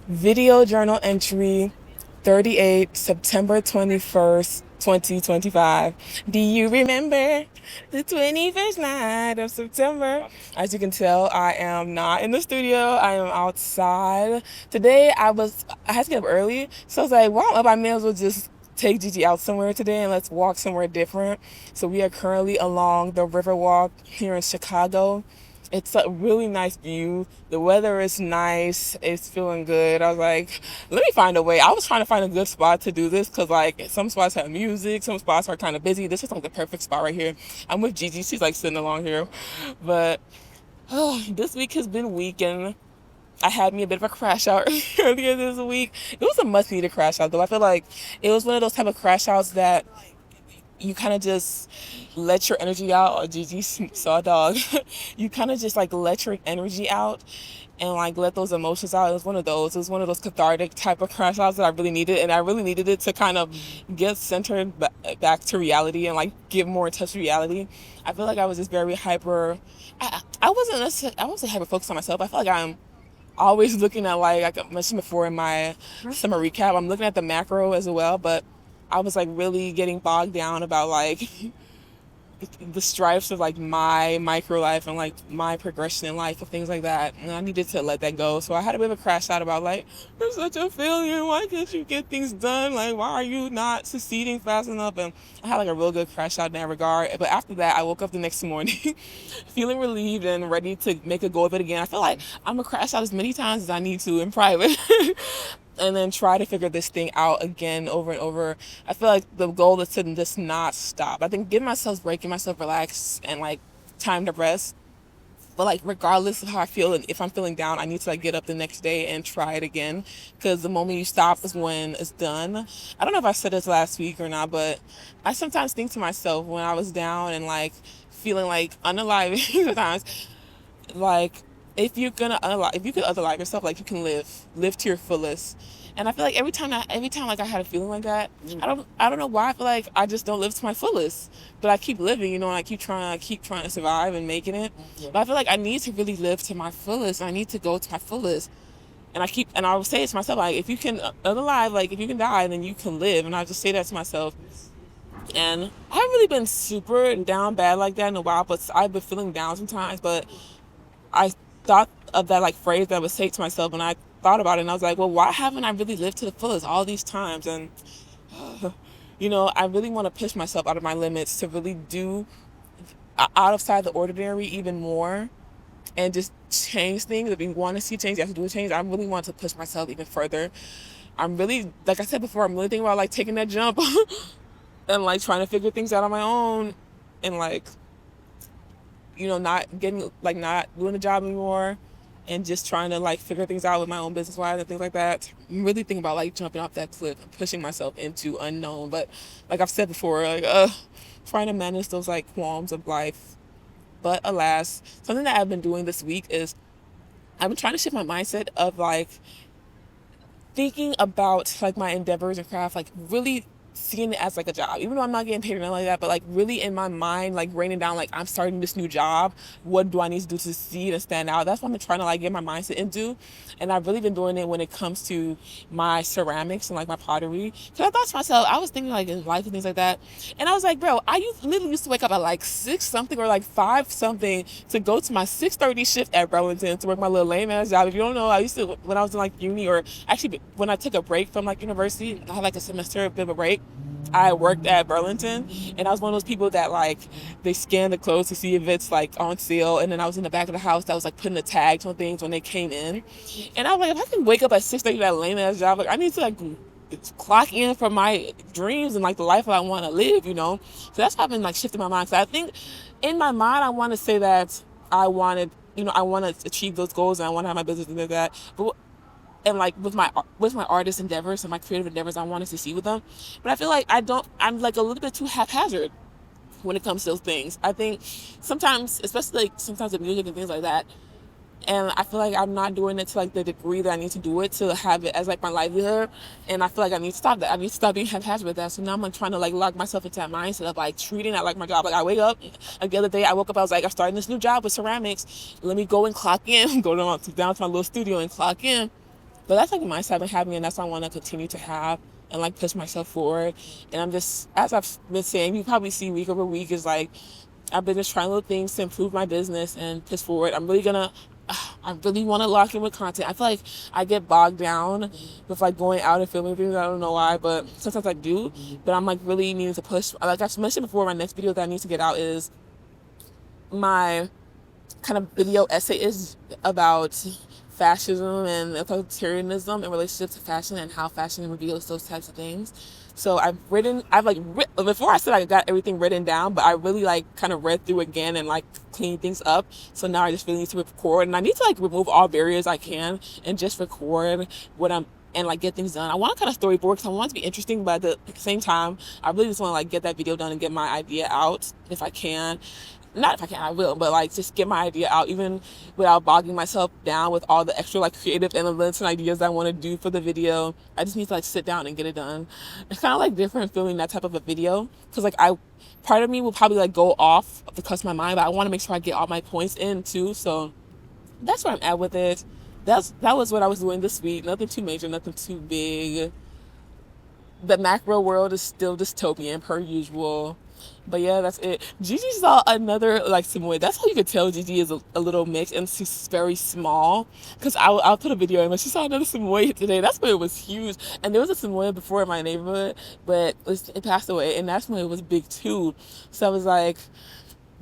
Video journal entry 38, September 21st, 2025. Do you remember the 21st night of September? As you can tell, I am not in the studio. I am outside. Today, I had to get up early. So I was like, well, I may as well just take Gigi out somewhere today and let's walk somewhere different. So we are currently along the Riverwalk here in Chicago. It's a really nice view. The weather is nice. It's feeling good. I was like, let me find a way. I was trying to find a good spot to do this because, like, some spots have music, some spots are kind of busy. This is like the perfect spot right here. I'm with Gigi. She's like sitting along here. But this week has been weak, and I had me a bit of a crash out earlier this week. It was a must needed crash out, though. I feel like it was one of those type of crash outs that you kind of just let your energy out. Or Gigi saw a dog. You kind of just like let your energy out and like let those emotions out. It was one of those. It was one of those cathartic type of crash outs that I really needed, and I really needed it to kind of get centered back to reality and like get more in touch with reality. I feel like I was just very hyper. I wasn't necessarily, I wasn't hyper focused on myself. I feel like I'm always looking at like I mentioned before in my summer recap. I'm looking at the macro as well, but I was like really getting bogged down about like the stripes of like my micro life and like my progression in life and things like that. And I needed to let that go. So I had a bit of a crash out about like, you're such a failure. Why can't you get things done? Like, why are you not succeeding fast enough? And I had like a real good crash out in that regard. But after that, I woke up the next morning feeling relieved and ready to make a go of it again. I feel like I'm gonna crash out as many times as I need to in private. And then try to figure this thing out again over and over. I feel like the goal is to just not stop. I think giving myself break, giving myself relax and like time to rest. But like regardless of how I feel and if I'm feeling down, I need to like get up the next day and try it again. Because the moment you stop is when it's done. I don't know if I said this last week or not, but I sometimes think to myself when I was down and like feeling like unalive sometimes, like if you could unalive yourself, like you can live to your fullest. And I feel like every time like I had a feeling like that, I don't know why I feel like I just don't live to my fullest, but I keep living, and I keep trying to survive and making it. But I feel like I need to really live to my fullest. I need to go to my fullest. And I would say it to myself, like, if you can unalive, like, if you can die, then you can live. And I just say that to myself. And I haven't really been super down bad like that in a while, but I've been feeling down sometimes. But I thought of that like phrase that I would say to myself, and I thought about it, and I was like, well, why haven't I really lived to the fullest all these times? And I really want to push myself out of my limits to really do outside the ordinary even more and just change things. If you want to see change, you have to do a change. I really want to push myself even further. I'm really, like I said before, I'm really thinking about like taking that jump and like trying to figure things out on my own and like not doing the job anymore and just trying to like figure things out with my own business wise and things like that. I'm really thinking about like jumping off that cliff and pushing myself into unknown. But like I've said before, like trying to manage those like qualms of life. But alas, something that I've been doing this week is I've been trying to shift my mindset of like thinking about like my endeavors and craft, like really seeing it as like a job, even though I'm not getting paid or nothing like that, but like really in my mind, like raining down, like I'm starting this new job. What do I need to do to succeed and stand out? That's what I'm trying to like get my mindset into. And I've really been doing it when it comes to my ceramics and like my pottery. Cause I thought to myself, I was thinking like in life and things like that. And I was like, bro, literally used to wake up at like 6 something or like 5 something to go to my 6:30 shift at Burlington to work my little lame ass job. If you don't know, I used to, when I was in like uni, or actually when I took a break from like university, I had like a semester, a bit of a break. I worked at Burlington, and I was one of those people that like they scan the clothes to see if it's like on sale, and then I was in the back of the house that was like putting the tags on things when they came in. And I was like, if I can wake up at 6:30 that lame ass job, like I need to like clock in for my dreams and like the life that I want to live. So that's how I've been like shifting my mind. So I think in my mind I want to say that I want to achieve those goals and I want to have my business and that. But and like with my artist endeavors and my creative endeavors, I want to succeed with them. But I feel like I'm like a little bit too haphazard when it comes to those things. I think sometimes, especially like sometimes with music and things like that, and I feel like I'm not doing it to like the degree that I need to do it to have it as like my livelihood. And I feel like I need to stop that. I need to stop being haphazard with that. So now I'm like trying to like lock myself into that mindset of like treating that like my job. Like I wake up, like the other day I woke up, I was like, I'm starting this new job with ceramics. Let me go and clock in, down to my little studio and clock in. But that's like a mindset I've been having, and that's what I want to continue to have and like push myself forward. And I'm just, as I've been saying, you probably see week over week is like I've been just trying little things to improve my business and push forward. I really want to lock in with content. I feel like I get bogged down with like going out and filming things. I don't know why, but sometimes I do. But I'm like really needing to push. Like I mentioned before, my next video that I need to get out is my kind of video essay is about fascism and authoritarianism in relationship to fashion and how fashion reveals those types of things. So before I said I got everything written down, but I really like kind of read through again and like clean things up. So now I just really need to record, and I need to like remove all barriers I can and just record what I'm and like get things done. I want to kind of storyboard because I want it to be interesting, but at the same time, I really just want to like get that video done and get my idea out if I can. Not if I can, I will, but like just get my idea out, even without bogging myself down with all the extra like creative elements and ideas I want to do for the video. I just need to like sit down and get it done. It's kind of like different filming that type of a video because like part of me will probably like go off because of my mind, but I want to make sure I get all my points in too. So that's where I'm at with it. That was what I was doing this week. Nothing too major, nothing too big. The macro world is still dystopian per usual. But yeah, that's it. Gigi saw another like Samoyed. That's how you could tell Gigi is a little mixed and she's very small. Cause I'll put a video in, but she saw another Samoyed today. That's when it was huge. And there was a Samoyed before in my neighborhood, but it passed away, and that's when it was big too. So I was like,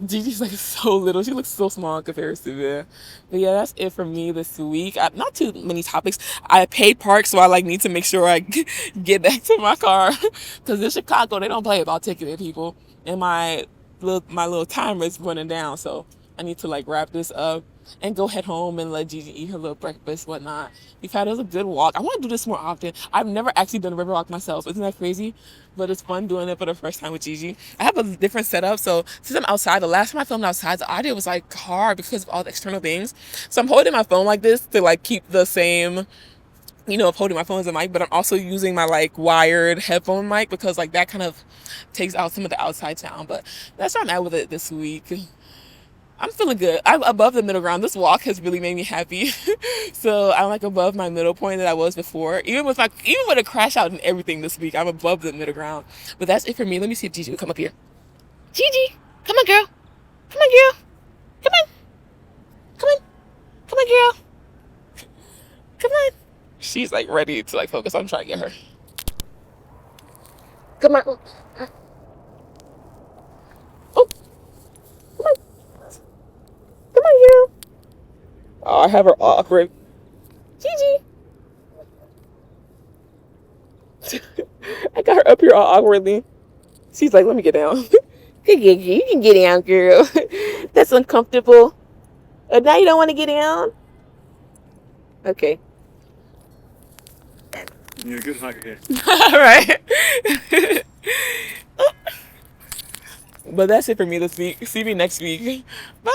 Gigi's like so little. She looks so small in comparison there. But yeah, that's it for me this week. Not too many topics. I paid park, so I like need to make sure I get back to my car. Because in Chicago, they don't play about ticketing people. And my little timer is running down, so I need to like wrap this up and go head home and let Gigi eat her little breakfast, whatnot. We've had a good walk. I want to do this more often. I've never actually done a river walk myself. Isn't that crazy? But it's fun doing it for the first time with Gigi. I have a different setup, so since I'm outside, the last time I filmed outside, the audio was like hard because of all the external things. So I'm holding my phone like this to like keep the same, of holding my phone as a mic, but I'm also using my like wired headphone mic because like that kind of takes out some of the outside sound. But that's where I'm at with it this week. I'm feeling good. I'm above the middle ground. This walk has really made me happy. So I'm like above my middle point that I was before. Even with a crash out and everything this week, I'm above the middle ground. But that's it for me. Let me see if Gigi will come up here. Gigi, come on, girl. Come on, girl. Come on. Come on. Come on, girl. Come on. She's like ready to like focus on trying to get her. Come on. Oh. Come on. Come on, girl. Oh, I have her awkward. Gigi. I got her up here all awkwardly. She's like, let me get down. Gigi, you can get down, girl. That's uncomfortable. Now you don't want to get down? Okay. You're a good hugger here. All right. But that's it for me this week. See me next week. Bye.